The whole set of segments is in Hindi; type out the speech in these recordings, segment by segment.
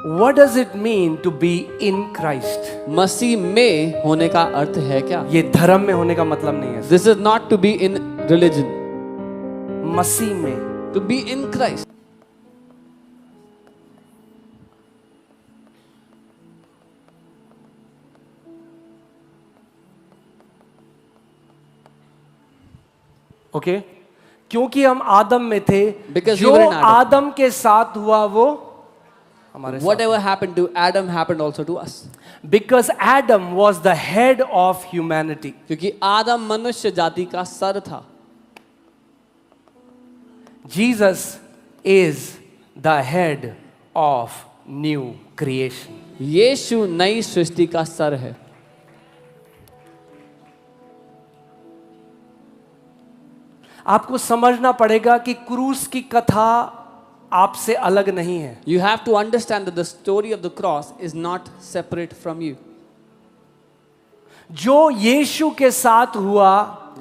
What does it mean to be in Christ? मसीह में होने का अर्थ है क्या? ये धर्म में होने का मतलब नहीं है। This is not to be in religion. मसीह में, To be in Christ. Okay क्योंकि हम आदम में थे, Because we जो were in Adam. आदम के साथ हुआ वो हमारे साथ। Whatever happened to Adam happened also to us. Because Adam was the head of humanity. क्योंकि आदम मनुष्य जाति का सर था. Jesus is the head of new creation. यीशु नई सृष्टि का सर है. आपको समझना पड़ेगा कि क्रूस की कथा आपसे अलग नहीं है। You have to understand that the story of the cross is not separate from you. जो यीशु के साथ हुआ,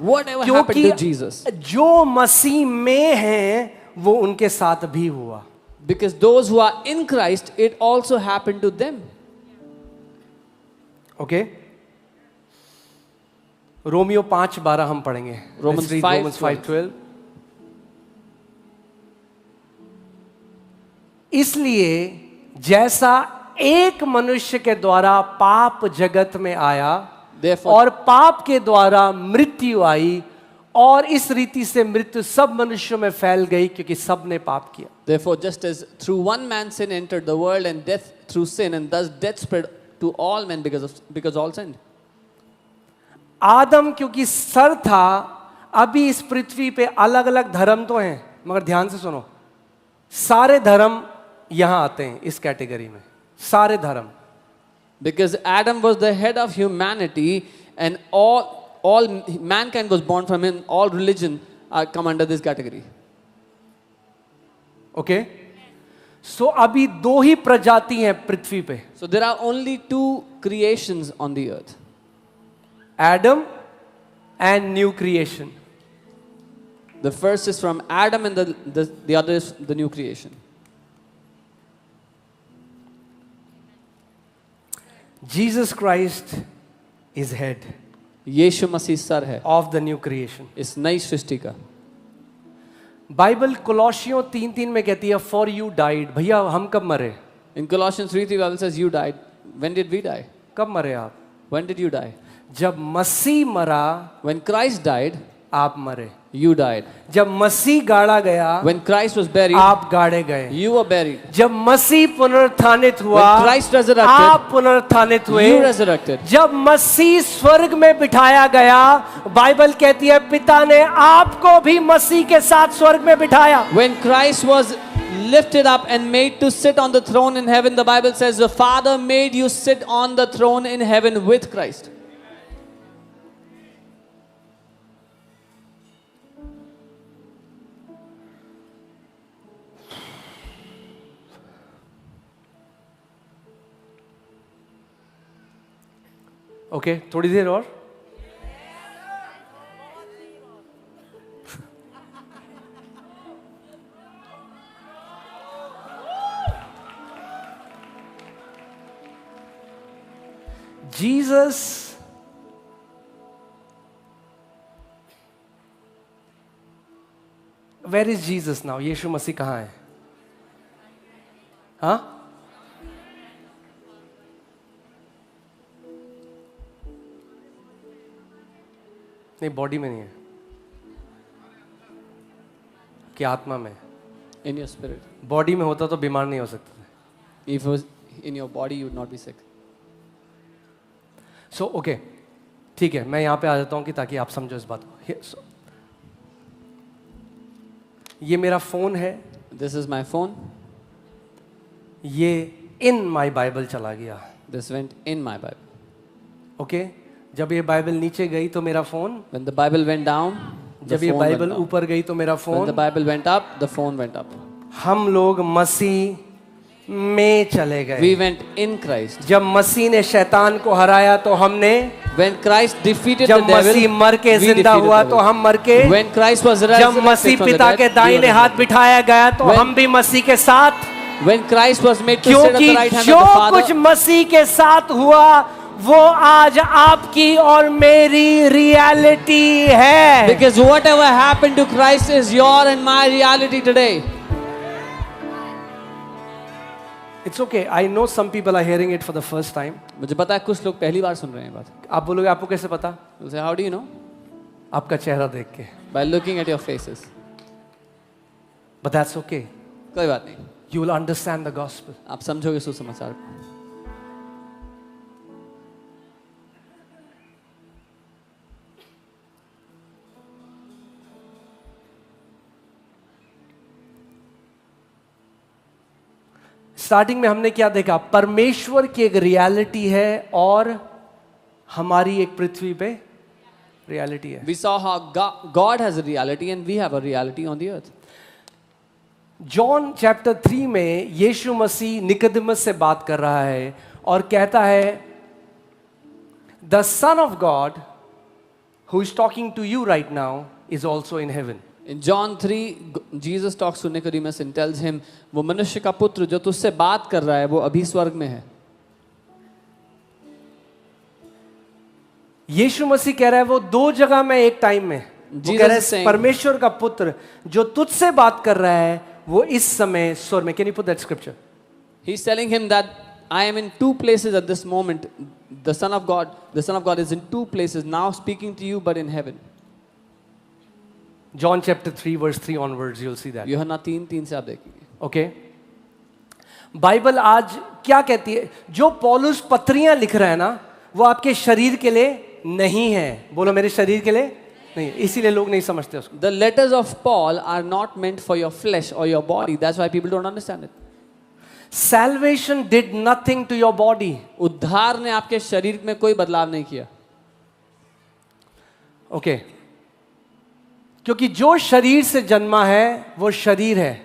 Whatever happened to Jesus. जो मसीह में हैं वो उनके साथ भी हुआ। Because those who are in Christ, it also happened to them. Okay Romeo 5:12 हम पढ़ेंगे। Romans 5:12. इसलिए जैसा एक मनुष्य के द्वारा पाप जगत में आया Therefore, और पाप के द्वारा मृत्यु आई और इस रीति से मृत्यु सब मनुष्यों में फैल गई क्योंकि सब ने पाप किया। therefore, just as through one man sin entered the world, and death through sin, and thus death spread to all men because all sinned. आदम क्योंकि सर था, अभी इस पृथ्वी पे अलग अलग धर्म तो हैं, मगर ध्यान से सुनो, सारे धर्म यहां आते हैं इस कैटेगरी में, सारे धर्म। Because Adam was the head of humanity, and all mankind was born from him. All religion come under this category. Okay so अभी दो ही प्रजाति हैं पृथ्वी पे, So there are only two creations on the earth: Adam and new creation. the first is from Adam, and the other is the new creation. Jesus Christ is head यीशु मसीह सर है ऑफ द न्यू क्रिएशन। इस नई सृष्टि का। बाइबल कोलोसियों 3:3 में कहती है फॉर यू डाइड। भैया हम कब मरे? In Colossians 3:3 Bible says you died. When did we die? कब मरे आप? When did you die? जब मसीह मरा When Christ died, आप मरे। you died. जब मसीह गाड़ा गया When Christ was buried, आप गाड़े गए। you were buried. जब मसीह पुनरुत्थानित हुआ When Christ resurrected, आप पुनरुत्थानित हुए। you resurrected. जब मसीह स्वर्ग में बिठाया गया, बाइबल कहती है पिता ने आपको भी मसीह के साथ स्वर्ग में बिठाया। When Christ was lifted up and made to sit on the throne in heaven, the Bible says the Father made you sit on the throne in heaven with Christ. Okay थोड़ी देर और। Jesus where is Jesus now? Yeshu Masih कहां है? हाँ नहीं, बॉडी में नहीं है, कि आत्मा में। In your spirit. बॉडी में होता तो बीमार नहीं हो सकते थे। If it was in your body, you would not be sick. So okay ठीक है, मैं यहाँ पे आ जाता हूँ कि ताकि आप समझो इस बात को। ये मेरा फोन है, This is my phone. ये इन माई बाइबल चला गया। This went in my Bible. Okay जब ये बाइबल नीचे गई तो मेरा phone, When the Bible went down, the जब ये phone went बाइबल down. ऊपर गई तो मेरा When phone. the Bible went up, the phone went up. हम लोग मसीह में चले गए। We went in Christ. जब मसीह ने शैतान को हराया तो हमने, When Christ defeated जब the devil, मसीह मर के we जिंदा defeated हुआ the तो devil. हम मर के, When Christ was जब resurrected मसीह from the पिता dead, के we दाहिने were हाथ resurrected. बिठाया गया तो When- हम भी मसीह के साथ When Christ was made to sit at क्योंकि the right hand जो of the कुछ Father, मसीह के साथ हुआ वो आज आपकी और मेरी रियलिटी है. because whatever happened to Christ is your and my reality today. It's okay. I know some people are hearing it for the first time. मुझे पता है कुछ लोग पहली बार सुन रहे हैं बात. आप बोलोगे आपको कैसे पता? You'll say, how do you know? आपका चेहरा देख के. By looking at your faces. But that's okay. कोई बात नहीं. You will understand the gospel. आप समझोगे सुसमाचार को. स्टार्टिंग में हमने क्या देखा? परमेश्वर की एक रियलिटी है और हमारी एक पृथ्वी पे रियलिटी है. We saw how God has a reality and we have a reality on the earth. John chapter 3 में यीशु मसीह निकोदेमस से बात कर रहा है और कहता है the son of God who is talking to you right now is also in heaven. In John 3, Jesus talks to Nicodemus and tells him, वो मनुष्य का पुत्र जो तुझसे बात कर रहा है वो अभी स्वर्ग में है. यीशु मसीह कह रहा है वो दो जगह में एक टाइम में. वो कह रहा है परमेश्वर का पुत्र जो तुझसे बात कर रहा है वो इस समय स्वर्ग में. Can you put that scripture? He's telling him that I am in two places at this moment. The Son of God is in two places now, speaking to you, but in heaven. John chapter 3 verse 3 onwards you'll see that. यूहन्ना 3:3 से आप देखेंगे. ओके. बाइबल आज क्या कहती है? जो पौलुस पत्रियां लिख रहा है ना वो आपके शरीर के लिए नहीं है. बोलो मेरे शरीर के लिए नहीं. इसीलिए लोग नहीं समझते उसको. The letters of Paul are not meant for your flesh or your body. That's why people don't understand it. Salvation did nothing to your body. उद्धार ने आपके शरीर में कोई बदलाव नहीं किया. ओके. क्योंकि जो शरीर से जन्मा है वो शरीर है.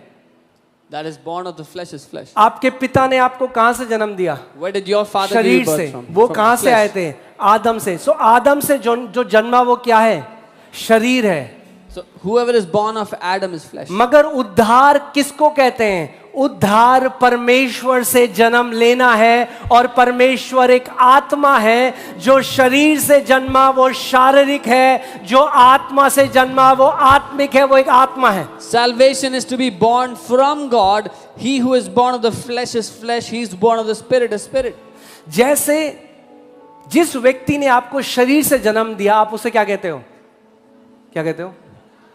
That is born of the flesh is flesh. आपके पिता ने आपको कहां से जन्म दिया? Where did your father give शरीर you birth से. from? वो From कहां से flesh. आए थे? आदम से. सो आदम से जो जन्मा वो क्या है? शरीर है. So whoever is born of Adam is flesh. मगर उद्धार किसको कहते हैं? उद्धार परमेश्वर से जन्म लेना है और परमेश्वर एक आत्मा है. जो शरीर से जन्मा वो शारीरिक है, जो आत्मा से जन्मा वो आत्मिक है. वो एक आत्मा है. Salvation is to be born from God. He who is born of the flesh is flesh. He is born of the spirit is spirit. जैसे जिस व्यक्ति ने आपको शरीर से जन्म दिया आप उसे क्या कहते हो? क्या कहते हो?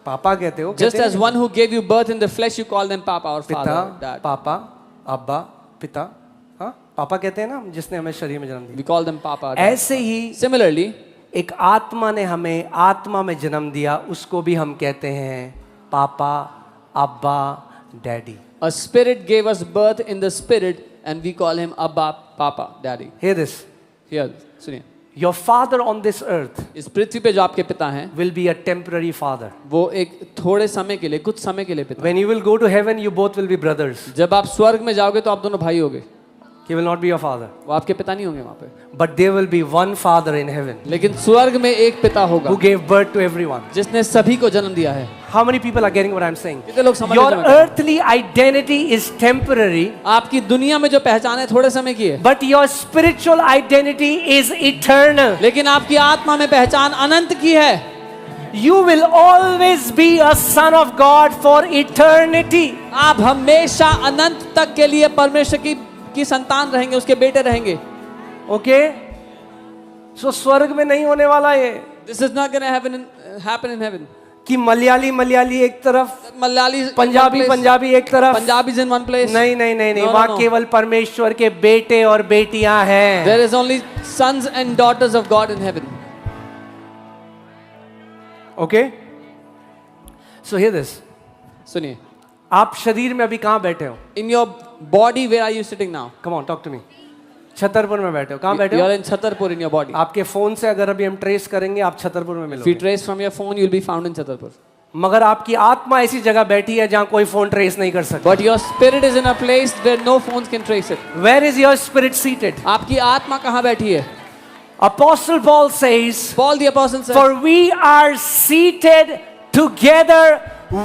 पापा कहते हो. Just as one who gave you birth in the flesh, you call them Papa or पिता, Father, Dad. पापा, अब्बा, पिता. हाँ, पापा कहते हैं ना जिसने हमें शरीर में जन्म दिया. We call them Papa. Dad. ऐसे ही Similarly, एक आत्मा ने हमें आत्मा में जन्म दिया उसको भी हम कहते हैं पापा, अब्बा, daddy. a spirit gave us birth in the spirit, and we call him Abba, Papa, Daddy. Hear this. Here, सुनिए. Your father on this earth इस पृथ्वी पे जो आपके पिता हैं, will be a temporary father. वो एक थोड़े समय के लिए, कुछ समय के लिए पिता. When you will go to heaven, you both will be brothers. जब आप स्वर्ग में जाओगे तो आप दोनों भाई होगे. He will not be your father. वो आपके पिता नहीं होंगे वहाँ पे. But there will be one father in heaven लेकिन स्वर्ग में एक पिता होगा who gave birth to everyone. जिसने सभी को जन्म दिया है. How many people are getting what I'm saying? कितने लोग समझ Your रहे हैं? earthly identity is temporary, आपकी दुनिया में जो पहचान है थोड़े समय की है, but your spiritual identity is eternal. लेकिन आपकी आत्मा में पहचान अनंत की है. You will always be a son of God for eternity. आप हमेशा अनंत तक के लिए परमेश्वर की संतान रहेंगे, उसके बेटे रहेंगे. Okay? So स्वर्ग में नहीं होने वाला ये This is not going to happen in heaven. कि मलयाली एक तरफ, मलयाली पंजाबी एक तरफ. Punjabis in one place. नहीं नहीं नहीं नहीं No, no, वहाँ no. केवल परमेश्वर के बेटे और बेटियां हैं. There is only sons and daughters of God in heaven. Okay? So hear this. सुनिए. आप शरीर में अभी कहाँ बैठे हो? In your body, where are you sitting now? Come on, talk to me. Chhatarpur में बैठे हो. कहाँ बैठे You हो? are in Chhatarpur in your body. आपके फोन से अगर अभी हम ट्रेस करेंगे आप छतरपुर में If you मिलोगे. trace from your phone, you'll be found in Chhatarpur. मगर आपकी आत्मा ऐसी जगह बैठी है जहाँ कोई फोन ट्रेस नहीं कर सकता. But your spirit is in a place where no phones can trace it. Where is your spirit seated? आपकी आत्मा कहाँ बैठी है? Apostle Paul says, Paul the apostle said, for we are seated together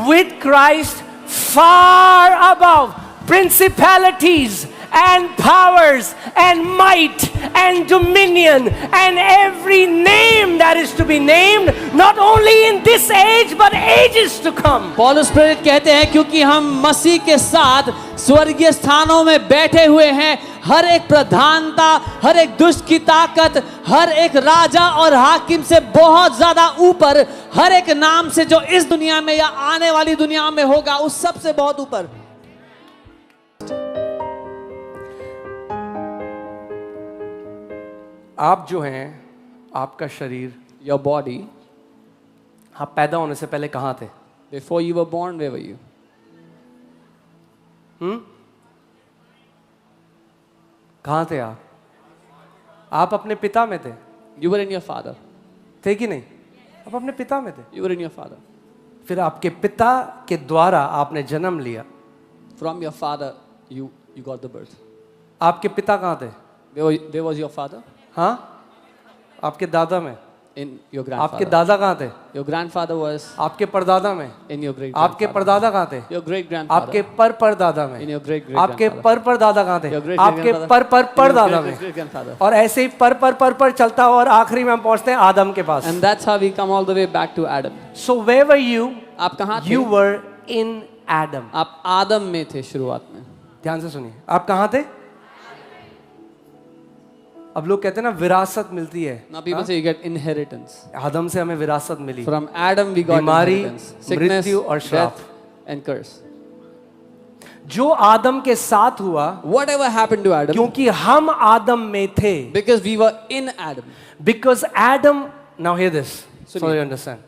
with Christ far above principalities and powers and might and dominion and every name that is to be named, not only in this age but ages to come. पौलुस प्रेरित कहते हैं क्योंकि हम मसीह के साथ स्वर्गीय स्थानों में बैठे हुए हैं, हर एक प्रधानता, हर एक दुष्ट की ताकत, हर एक राजा और हाकिम से बहुत ज्यादा ऊपर, हर एक नाम से जो इस दुनिया में या आने वाली दुनिया में होगा, उस सब से बहुत ऊपर. आप जो हैं, आपका शरीर, Your body, आप पैदा होने से पहले कहाँ थे? before you were born, where were you? कहाँ थे आप? आप अपने पिता में थे, You were in your father. थे कि नहीं? आप अपने पिता में थे. You were in your father. फिर आपके पिता के द्वारा आपने जन्म लिया. From your father, you got the birth. आपके पिता कहाँ थे? Where was your father? हाँ, आपके दादा में. In your आपके grandfather. दादा कहाँ थे? Your grandfather was आपके परदादा में. in your great आपके grandfather. परदादा कहाँ थे? Your great grandfather. आपके परदादा में. In your great आपके grandfather. परदादा कहाँ थे? Your great आपके grandfather. परदादा In your में. great grandfather. और ऐसे ही पर चलता हुआ और आखिरी में हम पहुंचते हैं आदम के पास. And that's how we come all the way back to Adam. So where were you? आप कहाँ थे? You were in Adam. आप आदम में थे शुरुआत में. ध्यान से सुनिए, आप कहाँ थे? अब लोग कहते हैं ना विरासत मिलती है. Now people say you get inheritance. आदम से हमें विरासत मिली. From Adam we got बीमारी, inheritance. Sickness, मृत्यु और श्राप. death, and curse. जो आदम के साथ हुआ, Whatever happened to Adam, क्योंकि हम आदम में थे. because we were in Adam. Because Adam, now hear this, so सुनिए. you understand.